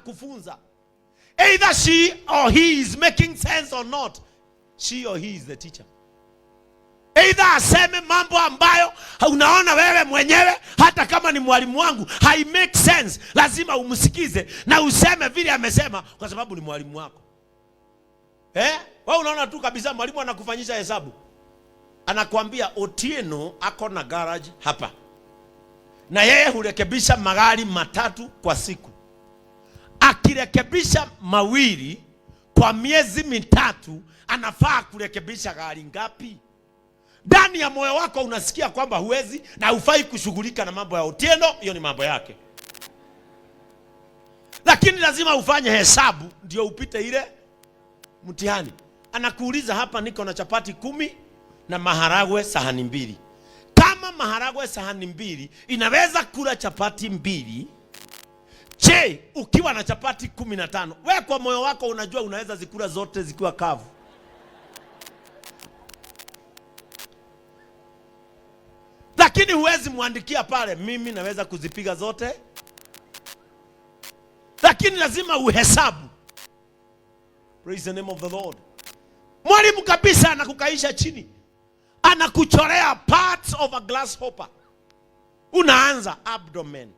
anakufunza. Either she or he is making sense or not. She or he is the teacher. Either aseme mambo ambayo unaona wewe mwenyewe hata kama ni mwalimu wangu hai make sense, lazima umsikize na useme vile amesema kwa sababu ni mwalimu wako. Wewe unaona tu kabisa mwalimu anakufanyisha hesabu. Anakuambia Otieno ako na garage hapa. Na yeye hurekebisha magari 3 kwa siku. Akirekebisha mawili kwa miezi 3, anafaa kurekebisha gari ngapi? Ndani ya moyo wako unasikia kwamba huwezi na hufai kushughulika na mambo ya Otieno, hiyo ni mambo yake. Lakini lazima ufanye hesabu ndio upite ile mtihani. Anakuuliza hapa niko na chapati 10 na maharagwe sahani 2. Kama maharagwe sahani 2 inaweza kula chapati 2, je, ukiwa na chapati 15, wewe kwa moyo wako unajua unaweza zikula zote zikiwa kavu? Lakini huwezi muandikia pale mimi naweza kuzipiga zote. Lakini lazima uhesabu. Praise the name of the Lord. Mwalimu kabisa anakukaisha chini. Anakuchorea parts of a grasshopper. Unaanza abdomen,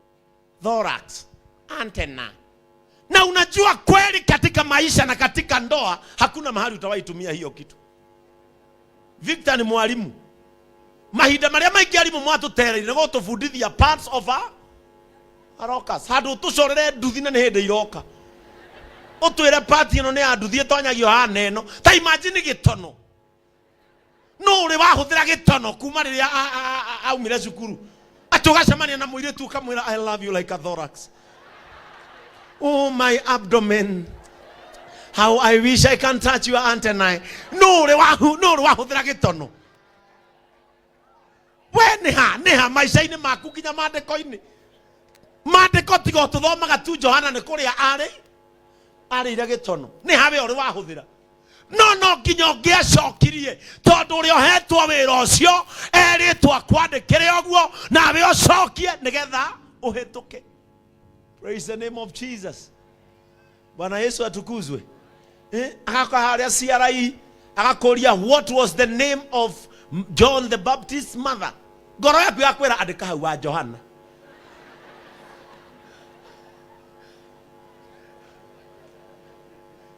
thorax, antenna. Na unajua kweli katika maisha na katika ndoa hakuna mahali utawahi tumia hiyo kitu. Victor ni mwalimu. Mahinda maria maingi arimu mwatutererire ngo tufundithia parts of a locus. Handu tucorere nduthi na ni hindi iroka. Utwire part ino ni anduthi etonyagio haneno. Ta imagine gitono. No uri wahuthira gitono kuma riria aumire cukuru. Atugacemania na muiritu kamwira I love you like a thorax. Oh my abdomen. How I wish I can touch your antennae. No uri wahuthira gitono. We neha maisha-ini maku kinya mandiko-ini. Mandiko tigo tuthomaga tu Johana ni kuria arĩire gĩtono. Nĩ habe ũrĩ wahuthira. No nginya ngĩacokirie tondũ ũrĩ ohetwo wĩra ũcio erĩtwo akwandĩkĩre ũguo nawe ũcokie nĩgetha ũhĩtũke. Praise the name of Jesus. Bwana Yesu atukuzwe. Agaka harĩa CRI agakoria what was the name of John the Baptist's mother. Ngoro yaku yakwĩra andĩka hau wa Johana.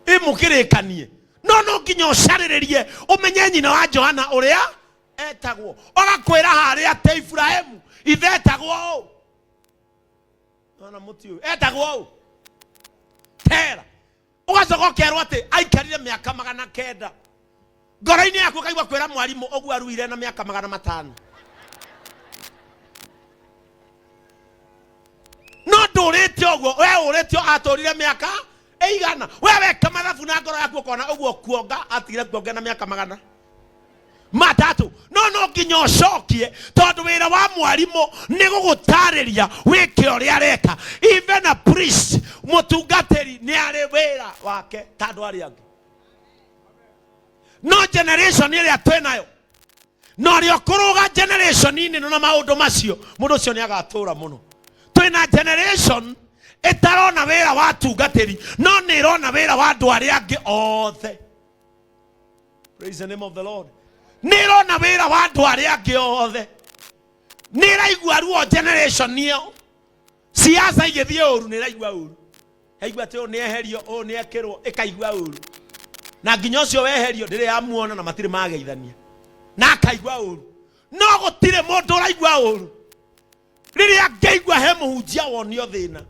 Imukĩrĩkanie. No nginya ũcarĩrĩrie ũmenye nyina wa Johana ũrĩa etagwo. Ũgakwĩra harĩa atĩ Ibrahimu ithe etagwo ũũ. Ona mũti ũyũ etagwo ũũ. Tera. Ũgacoka ũkerwo atĩ aikarire mĩaka 900. Ngoro-inĩ yaku kaigua kwĩra mwarimu ũguo aruire na mĩaka 500. No ndũrĩte ũguo, we ũrĩtio atũrire mĩaka eigana. Wewe kama mathabu na ngoro yaku ũkona ũguo kuonga atigire kuonga na mĩaka 300. No nginya ũcokie tondũ wĩra wa mwarimu nĩ gũgũtarĩria wĩke ũrĩa areka. Even a priest mũtungatĩri nĩ arĩ wĩra wake ta andũ arĩa angĩ. No generation ĩrĩa twĩnayo no rĩo kũrũga generation ini na maũndũ macio mũndũ ũcio nĩ agatũra mũno. Twĩna generation itarona wĩra wa tungatĩri no nĩ ĩrona wĩra wa andũ arĩa angĩ othe. Praise the name of the Lord. Nĩ ĩrona wĩra wa andũ arĩa angĩ othe. Nĩ ĩraigua ruo generation ĩyo. Siasa igĩthiĩ ũru nĩ ĩraigua ũru. Haigua atĩ ũũ nĩ eherio ũũ nĩ ekĩrwo ĩkaigua ũru. Na nginya ũcio weherio ndĩrĩ yamuona na matirĩ mageithania. Na akaigua ũru. No gũtirĩ mũndũ ũraigua ũru. Rĩrĩa ngĩigua he mũhunjia wonio thĩna.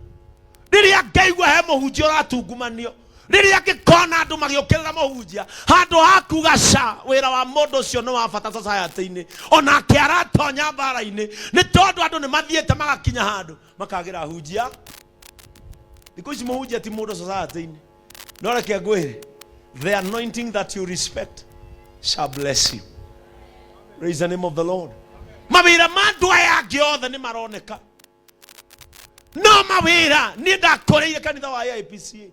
Rĩrĩa ngĩigua he mũhunjia ũratungumanio. Rĩrĩa ngĩkona andũ magĩũkĩrĩra mũhunjia. Handũ ha kuuga ca wĩra wa mũndũ ũcio nĩ wa bata society-inĩ. Onake aratonya mbara-inĩ. Nĩ tondũ andũ nĩ mathiĩte magakinya handũ makagĩra hunjia. Thikũ ici mũhunjia ti mũndũ society-inĩ. No reke ngwĩre. The anointing that you respect shall bless you. Praise the name of the Lord. Mawĩra ma andũ aya angĩ othe nĩ maroneka. No mawĩra nĩ ndakũrĩire kanitha wa IPCA.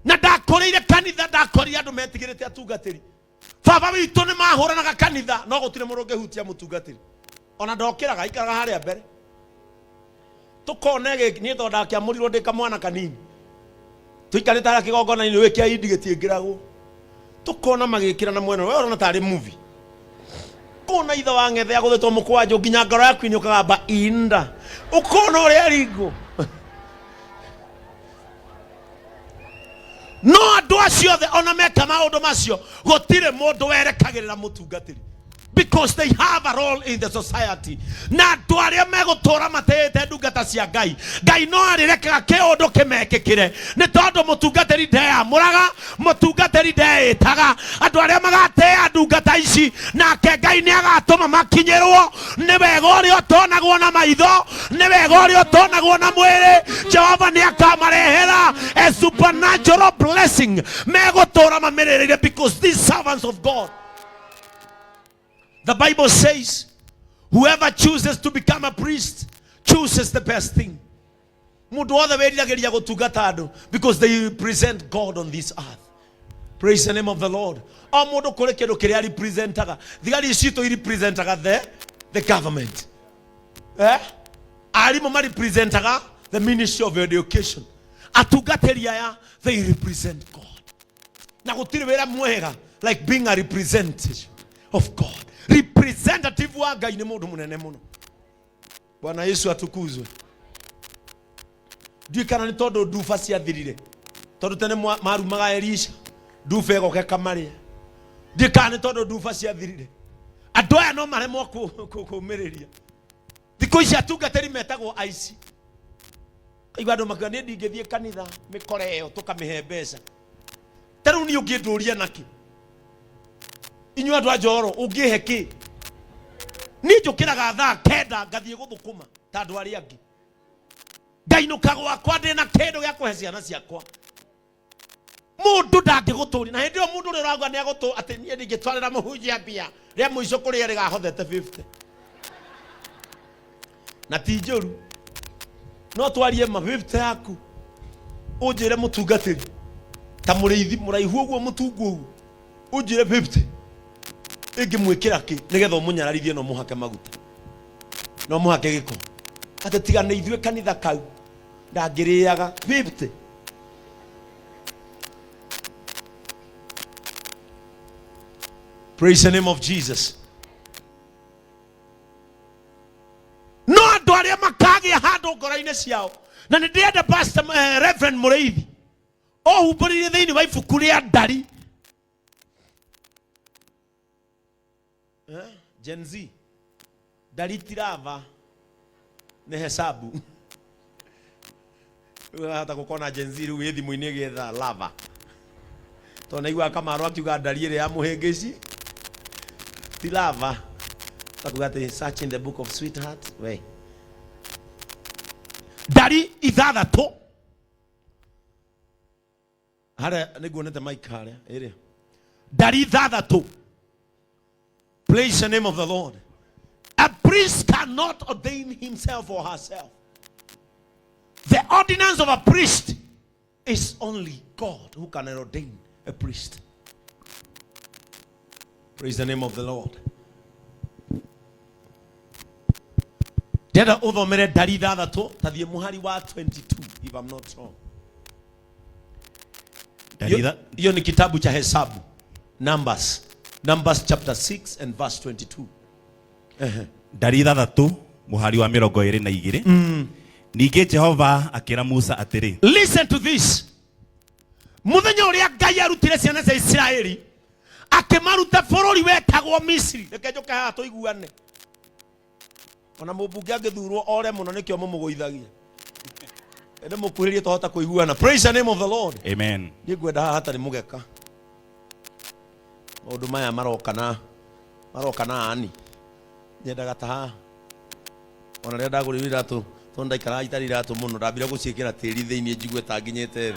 Na ndakũrĩire kanitha ndakorire andũ metigĩrĩte atungatĩri. Baba witũ nĩ mahũranaga kanitha no gũtirĩ mũndũ ũngĩhutia mũtungatĩri. Ona ndokĩraga ikaraga harĩa mbere. Tũkone gĩkĩ nĩ tondũ ndakĩamũrirwo ndĩ kamwana kanini. tuikarite ara kigongona ni wikia idi getiingiragwo tukona magikira na mwena we urona tari movie kona itha wa ngethe aguthetwo mukwanjo nginya ngoro yaku ni ukagamba inda ukona uri aringo no andu acio the ona meka maundu macio gutire mundu werekagirira mutungatiri because they have a role in the society. Na andu aria megutura matete ndungata cia Ngai Ngai no arirekaga kiundu kimekikire ni tondu mutungatiri ndeyamuraga mutungatiri ndeyitaga andu aria magatea ndungata ici nake Ngai ni agatuma makinyirwo ni wega uria utonagwo na maitho ni wega uria utonagwo na mwiri Jehova ni akamarehera a supernatural blessing megutura mamirire because these servants of God. The Bible says, whoever chooses to become a priest chooses the best thing. Because they represent God on this earth. Praise the name of the Lord. The government. The ministry of education. They represent God. Like being a representative of God. Representative wa Ngai ni mundu munene muno. Bwana Yesu atukuzwe. Ndikana ni tondu nduba ciathirire. Tondu tene marumaga Elisha. Nduba igoke kamaria. Ndikana ni tondu nduba ciathirire. Andu aya no maremwo kumiriria. Thikũ ici atungatĩri metagwo aici. Kaigua andu makiuga ni ndingĩthie kanitha mikore ĩyo tukamihe mbeca. Tarĩu ni ũngĩndũria naki. Inyu andu ajoro ungihe ki ni njukiraga thaa kenda ngathie guthukuma ta andu aria angi ngainuka gwakwa ndina kindu gya kuhe ciana ciakwa mundu ndangiguturi na hindi yo mundu uri uragwa ni agutu ati nie ndingitwarira muhunjia mbia ria muico kuria rigahothete 50 na ti njuru no twarie ma 50 yaku unjire mutungatiri ta muriithi muraihu uguo mutungu uguo unjire 50 igi mwikira ki nigetha umunyararithie no muhake maguta no muhake giko ate tigane ithwe kanitha kau ndangiriaga 50. Praise the name of Jesus. No andu aria makagia handu ngoro-ini ciao na ni ndienda Pastor Reverend Mureithi humbũrire thiini wa ibuku ria Ndari. Gen Z Ndari tirava ne hesabu hata gukona Gen Z riu ithi muini getha lava to na igwa Kamaru akiuga Ndari ire ya muhengici ti lava takugate search in the book of sweetheart we Ndari ithathatu hara niguonete mic haria ire Ndari ithathatu. Praise the name of the Lord. A priest cannot ordain himself or herself. The ordinance of a priest is only God who can ordain a priest. Praise the name of the Lord. Dada uthomere Ndari ithathatu tathie muhari wa 22 if I'm not wrong. Hiyo ni kitabu cha Hesabu, Numbers chapter 6 and verse 22. Ndari ithathatu muhari wa 22. Ningĩ Jehova akĩra Musa atĩrĩ. Listen to this. Muthenya ũrĩa Ngai arutire ciana cia Isiraeli akĩmaruta bũrũri wetagwo Misiri. Reke njoke haha tũiguane. Ona mũmbunge angĩthurwo ore mũno nĩkĩo mũmũgũithagia. Ende mũkuhĩrĩrie tũhota kũiguana. Praise the name of the Lord. Amen. Niĩ ngwenda haha hatarĩ mũgeka. Maũndũ maya maroka na ani. Nyendaga ta haha. Ona rĩrĩa ndagũrĩrwo iratũ to ndaikara itarĩ iratũ mũno ndambire gũciĩkĩra tĩri thĩinĩ njigue ta nginyĩte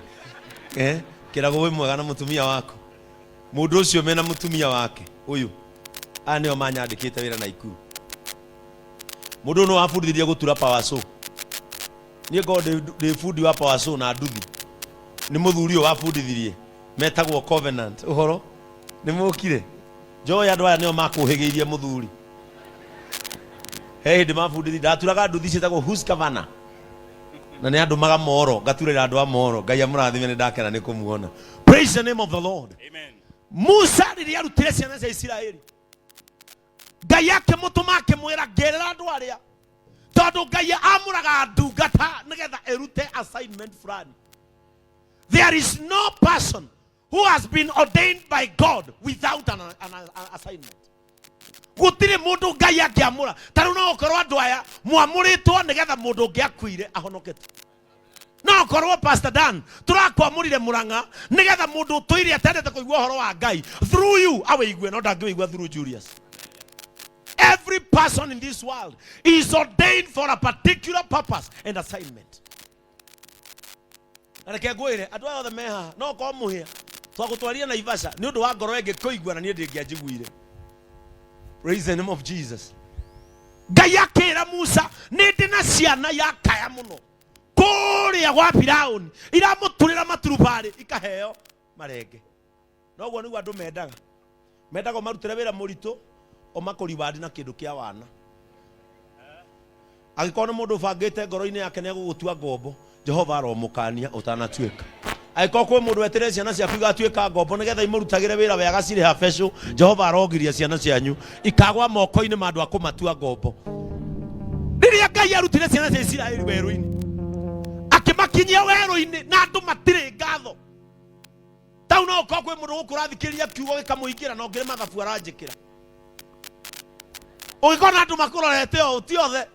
kĩrago wĩ mwega na mũtumia wako. Mũndũ ũcio mena mũtumia wake ũyũ aya nĩo manyandĩkĩte wĩra na Ikuru. Mũndũ no wabundithirie gũtura power saw. Niĩ ngoragwo ndĩ bundi wa power saw na nduthi. Nĩ mũthuri ũyũ wabundithirie metagwo Covenant. Ũhoro nĩ mũkire njoya andũ aya nĩo makũhĩgĩirie mũthuri. Hey, the man who did that. Turaga do this. Who's Kavana? na nĩ andũ maga moro ngaturĩra andũ a moro Ngai amũrathime nĩ ndakena nĩ kũmuona. Praise the name of the Lord. Amen. Musa rĩrĩa arutire ciana cia Isiraeli Ngai akĩmũtũma akĩmwĩra ngĩrĩra andũ arĩa tondũ Ngai amũraga ndungata nĩgetha erute assignment fulani. There is no person who has been ordained by God without an assignment. Gutire mundu Ngai akiamura taru no okorwo andu aya muamuritwo nigetha mundu ungi akuire ahonokete. No okorwo Pastor Dan turakwamurire Muranga nigetha mundu tuire atendete kuigua horo wa Ngai through you aweigue no ndangĩigua through Julius. Every person in this world is ordained for a particular purpose and assignment. Areke ngwire andu aya othe meha no ko muhia twagutwaria na Ivasha ni undu wa ngoro enge kuigua na nie ndingianjiguire. Praise the name of Jesus. Ngai akĩra Musa nĩ ndĩ na ciana ya kaya mũno kũrĩa gwa Firaũni iramũturĩra maturubarĩ ikaheo marenge. Noguo nĩguo andũ mendaga marutĩre wĩra mũritũ o makũribandi na kĩndũ kĩa wana. Angĩkorwo nĩ mũndũ ũbangĩte ngoro-inĩ yake nĩ egũgũtua ngombo Jehova aromũkania ũtanatuĩka. Angĩkorwo kwĩ mũndũ wetereire ciana ciaku igatuĩka ngombo nĩgetha imũrutagĩre wĩra wega cirĩha becũ Jehova arogiria ciana cianyu ikagwa moko-inĩ ma andũ a kũmatua ngombo. Rĩrĩa Ngai arutire ciana cia Isiraeli werũ-inĩ akĩmakinyia werũ-inĩ na andũ matirĩ ngatho. Tau no okorwo kwĩ mũndũ gũkũrathikĩria kiugo gĩkamũingĩra na ongere mathabu aranjĩkĩra. Ũgĩkorwo na andũ makũrorete o ti othe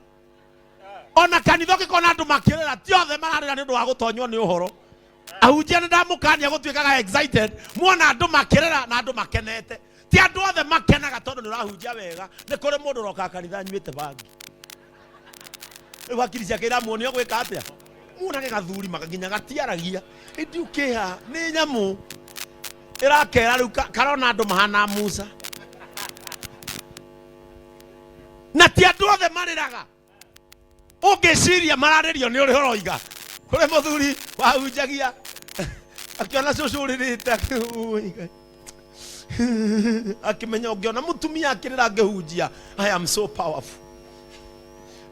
ona kanitha ũgĩkorwo na andũ makĩrĩra ti othe mararĩra nĩ ũndũ wa gũtonywo nĩ ũhoro. Ahunjia nĩ ndamũkania gũtuĩkaga excited muona andũ makĩrĩra na andũ makenete. Ti andũ othe makenaga tondũ nĩ ũrahunjia wega. Nĩ kũrĩ mũndũ ũroka kanitha anyuĩte bangi. Rĩu hakiri ciake iramuonia gwĩka atĩa. Muonage gathuri magakinya gatiaragia. Ndiũkĩha nĩ nyamũ ĩrakera rĩu karona andũ mahana Musa. Na ti andũ othe marĩraga. Ũngĩciria mararĩrio nĩ ũrĩ ũroiga. Kũrĩ mũthuri wahunjagia akiona cũcũ ũrĩrĩte akimenya ũngĩona mũtumia akĩrĩra ngĩhunjia I am so powerful.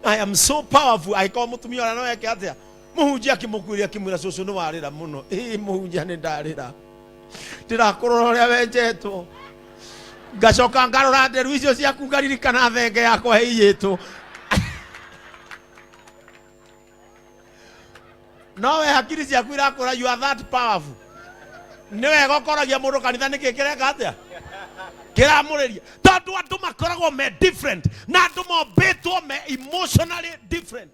I am so powerful. Aĩkorwo mũtumia ũrĩa no eke atĩa mũhunjia akĩmũkuĩria akĩmwĩra cũcũ nĩ warĩra mũno. Mũhunjia nĩ ndarĩra ndĩrakũrora ũrĩa wenjetwo ngacoka ngarora nderu icio ciaku ngaririkana thenge yakwa heiyĩtwo. No we hakiri ciaku irakũra you are that powerful. Nĩ wega ũkoragia mũndũ kanitha nĩkĩ kĩreka atĩa kĩramũrĩria tondũ andũ makoragwo me different na andũ mombĩtwo me emotionally different.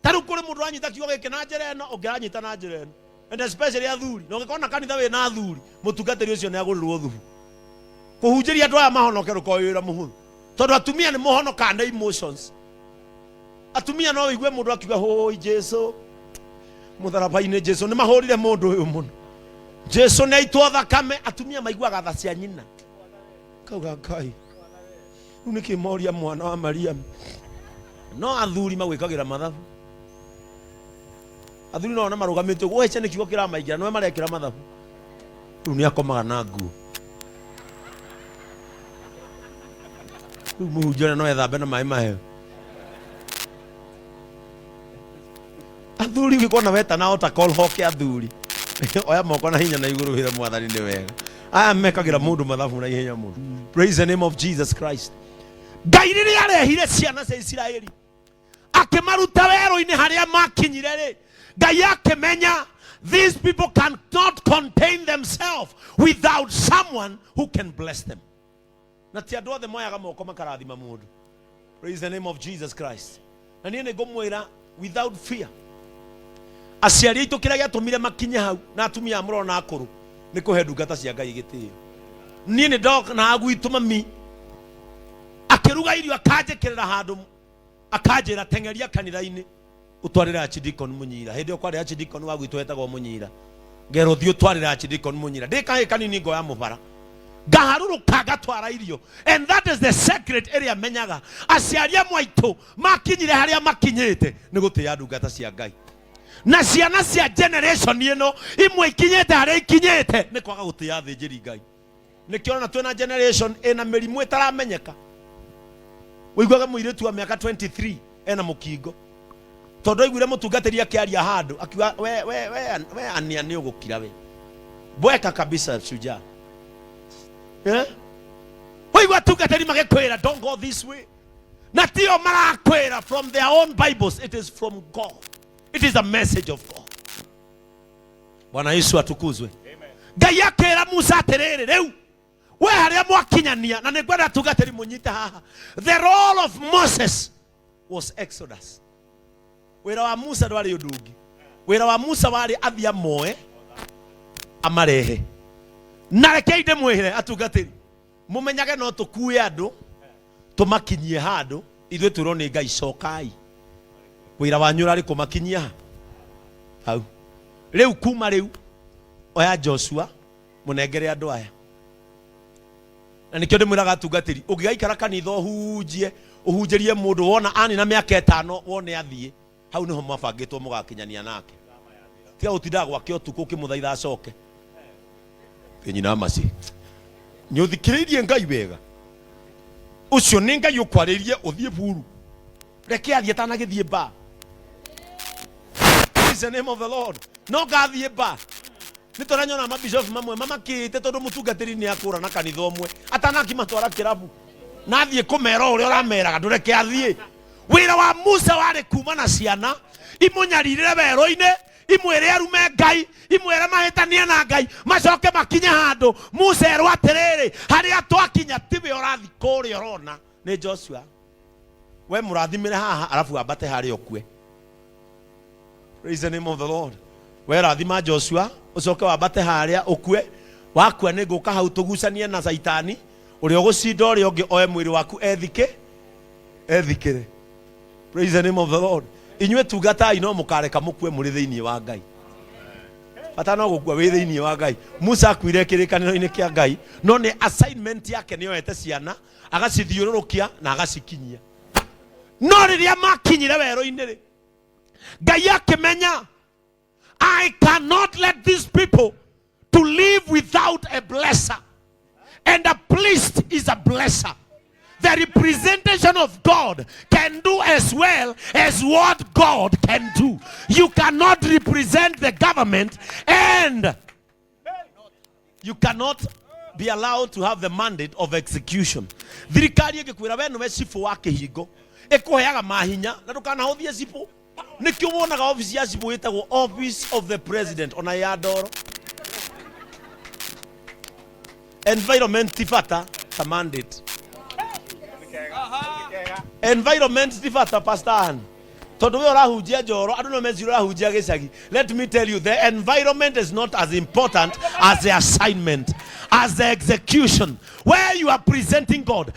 Tarĩu kũrĩ mũndũ anyita kiugo gĩkĩ na njĩra ĩno ũngĩ anyita na njĩra ĩno and especially athuri. Na ũngĩkorwo na kanitha wĩna athuri mũtungatĩri ũcio nĩ agũrĩrwo thubu. Kũhunjĩria andũ aya mahonoke rũkoĩ wĩra mũhũthũ tondũ atumia nĩ mũhonokaga na emotions. Atumia no wĩigue mũndũ akiuga hoi Jesu mũtharaba-inĩ Jesu nĩ mahũrire mũndũ ũyũ mũno. Jesu nĩ aitwo thakame atumia maiguaga tha cia nyina. Kauga Ngai rĩu nĩkĩ moria mwana wa Mariam. No athuri magwĩkagĩra mathabu. Athuri no marũgamĩte ũguo hece nĩ kiugo kĩramaingĩra no marekĩra mathabu. Rĩu nĩ akomaga na nguo. Rĩu mũhunjia no ethambe na maĩ maheo. Athuri ngĩkona weta na ota call hoke athuri oya moko na hinya na igũrũ wĩra mwathani nĩ wega. Aya mekagĩra mũndũ mathabu na ihenya mũno. Praise the name of Jesus Christ. Ngai rĩrĩa arehire ciana cia Isiraeli akĩmaruta werũ-inĩ harĩa makinyire rĩ Ngai akĩmenya these people cannot contain themselves without someone who can bless them. Na ti andũ othe moyaga moko makarathima mũndũ. Praise the name of Jesus Christ. Na niĩ nĩ ngũmwĩra without fear aciari aitũ kĩrĩa gĩatũmire makinye hau na atumia mũrona akũrũ nĩ kũhe ndungata cia Ngai gĩtĩo. Niĩ nĩ ndoka na gwitũ mami akĩruga irio akanjĩkĩrĩra handũ akanjĩra teng'eria kanitha-inĩ ũtwarĩre Archdeacon Mũnyira. Hĩndĩ ĩyo kwarĩ Archdeacon wa gwitũ wetagwo Mũnyira. Ngero thiĩ ũtwarĩre Archdeacon Mũnyira. Ndĩ kahĩĩ kanini ngoya mũbara ngaharũrũka ngatwara irio. And that is the secret ĩrĩa menyaga aciari amwe aitũ makinyire harĩa makinyĩte nĩ gũtĩĩa ndungata cia Ngai. Na ciana cia generation ĩno imwe ikinyĩte harĩa ikinyĩte nĩ kwaga gũtĩĩa athĩnjĩri Ngai. Nĩkĩo na twĩna generation ĩna mĩrimũ ĩtaramenyeka. Ũiguaga mũirĩtu wa mĩaka 23 ena mũkingo Todo igure mutungatiri akiaria handu akiwa we ania ni ugukira we. Bweka kabisa shujaa. Wewe watungatiri magekwira don't go this way. Na tio marakwira from their own Bibles. It is from God. It is a message of God. Bwana Yesu atukuzwe. Amen. Ngai akira Musa atiriri riu we haria mwakinyania na nigwenda tungatiri munyita haha. The role of Moses was Exodus. Wira wa Musa ndwari undungi. Wira wa Musa wari athia moe amarehe. Na reke inde mwihire atungatiri. Mumenyage no tukue andu tumakinyie handu ithuĩ twĩrwo nĩ Ngai cokai. Wĩra wanyu ũrarĩ kũmakinyia hau. Rĩu kuma rĩu oya Joshua mũnengere andũ aya. Na nĩkĩo ndĩmwĩraga atungatĩri ũngĩgaikara kanitha ũhunjĩrie mũndũ wona ani na mĩaka 5 wone athiĩ hau nĩho mabangĩtwo mũgakinyania nake. Tiga gũtindaga gwake ũtukũ ũkĩmũthaitha acoke. Nyina maci nĩũthikĩrĩirie Ngai wega. Ucio nĩ Ngai ũkwarĩrie ũthiĩ buru. Reke athiĩ atanagĩthiĩ ba. Praise the name of the Lord. No gathiĩ ba. Nĩtũranyona mabishop mamwe mamakĩte tondũ mũtungatĩri nĩ akũra na kanitha ũmwe atanakimatwara kĩrabu. Na athiĩ kũmera ũrĩa ũrameraga ndũreke athiĩ. Wĩra wa Musa warĩ kuma na ciana imũnyarirĩre werũ-inĩ imwĩre arume Ngai imwĩre mahĩtanie na Ngai macoke makinye handũ. Musa erwo atĩrĩrĩ harĩa twakinya tiwe ũrathi kũrĩa ũrona nĩ Joshua. We mũrathimĩre haha arabu ambate harĩa ũkue. Praise the name of the Lord. We rathima Joshua ucoke wambate harĩa ũkue. Wakua nĩ ngũka hau tũgucanie na Saitani ũrĩa ũgũcinda ũrĩa ũngĩ oe mwĩrĩ waku ethikĩre. Praise the name of the Lord. Inyuĩ tungatai no mũkareka mũkue mũrĩ thĩinĩ wa Ngai. Bata no gũkua wĩ thĩinĩ wa Ngai. Musa akuire kĩrĩkanĩro-inĩ kĩa Ngai no nĩ assignment yake nĩ yoete ciana agacithiũrũrũkia na agacikinyia. No rĩrĩa makinyire werũ-inĩ rĩ Ngai akĩmenya I cannot let these people to live without a blesser. And a priest is a blesser. The representation of God can do as well as what God can do. You cannot represent the government and you cannot be allowed to have the mandate of execution. Thirikari ĩgĩkwĩra we nĩwe cibũ wa kĩhingo ĩkũheaga mahinya na ndũkanahũthie cibũ. Nĩkĩo wonaga office ya cibũ ĩtagwo office of the president ona ya ndoro. Environment tifata ta mandate. Environment tifata pastor. Todo we orahujia joro adu no mezi orahujia gĩcagi. Let me tell you the environment is not as important as the assignment, as the execution where you are presenting God.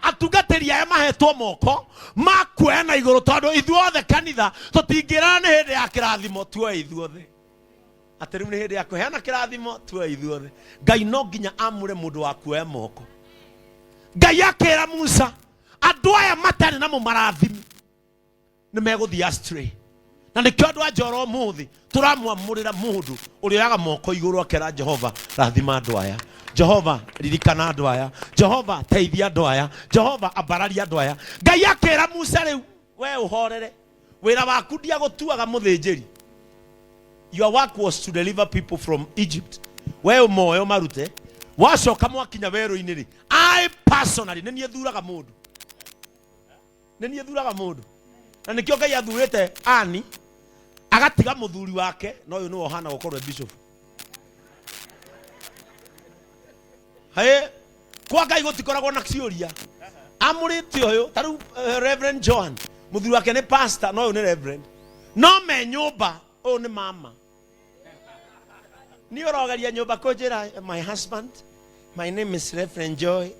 Atugateria ya mahetwo moko makwena iguru tondu ithuothe kanitha tutingirana nĩ hĩndĩ ya kĩrathimo tuoe ithuothe. Atĩrĩu nĩ hĩndĩ ya kũheana kĩrathimo tuoe ithuothe. Ngai no nginya amure mũndũ wa kuoya moko. Ngai akĩra Musa andũ aya matarĩ na mũmarathimi nĩ megũthiĩ astray. Na nĩkĩo andũ a njoro mũthĩ tũramwamũrĩra mũndũ ũrĩa oyaga moko igũrũ akera Jehova rathima andũ aya. Jehova ririkana andũ aya. Jehova teithia andũ aya. Jehova ambararia andũ aya. Ngai akĩra Musa rĩu we ũhorere. Wĩra waku ndiagũtuaga mũthĩnjĩri. Your work was to deliver people from Egypt. We ũmoe ũmarute. Wacoka mwakinya werũ-inĩ rĩ I personally nĩ niĩ thuraga mũndũ. Nĩ niĩ thuraga mũndũ. Na nĩkĩo Ngai athurĩte Ani agatiga mũthuri wake na ũyũ nĩwe ũhana gũkorwo bishop. Kwa Ngai gũtikoragwo na ciũria. Amũrĩte ũyũ ta rĩu Reverend John mũthuri wake nĩ pastor na ũyũ nĩ reverend. No me nyũmba ũyũ nĩ mama. Ni orogaria nyũmba kũnjĩra my husband, my name is Reverend Joy.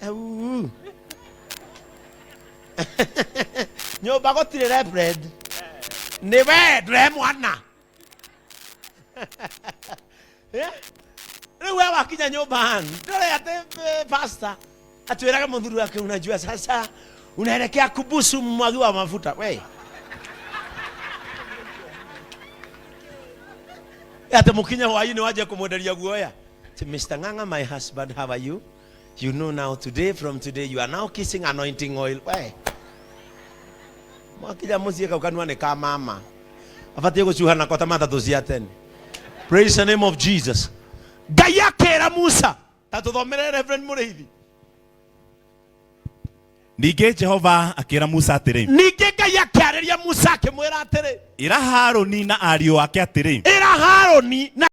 Nyũmba gũtirĩ reverend. Nĩ we ndũre mwana. Rĩu we wakinya nyũmba ndũre atĩ pastor atwĩraga mũthuri wake unajua sasa unaelekea kubusu mwagi wa mafuta. We ate mukinya hwaini waje kumwenderia guoya. Mr. Nganga, my husband, how are you? You know now today, from today, you are now kissing anointing oil. Why? Mwakija musie kaukanwa ne ka mama. abatie gucuhana kota matatu cia tene. Praise the name of Jesus. Ngai akera Musa tatuthomere Reverend Muriithi. Ningĩ Jehova akĩra Musa atĩrĩ, ningĩ Ngai akĩarĩria Musa akĩmwĩra atĩrĩ, ĩra Harũni na ariũ ake atĩrĩ, ĩra Harũni na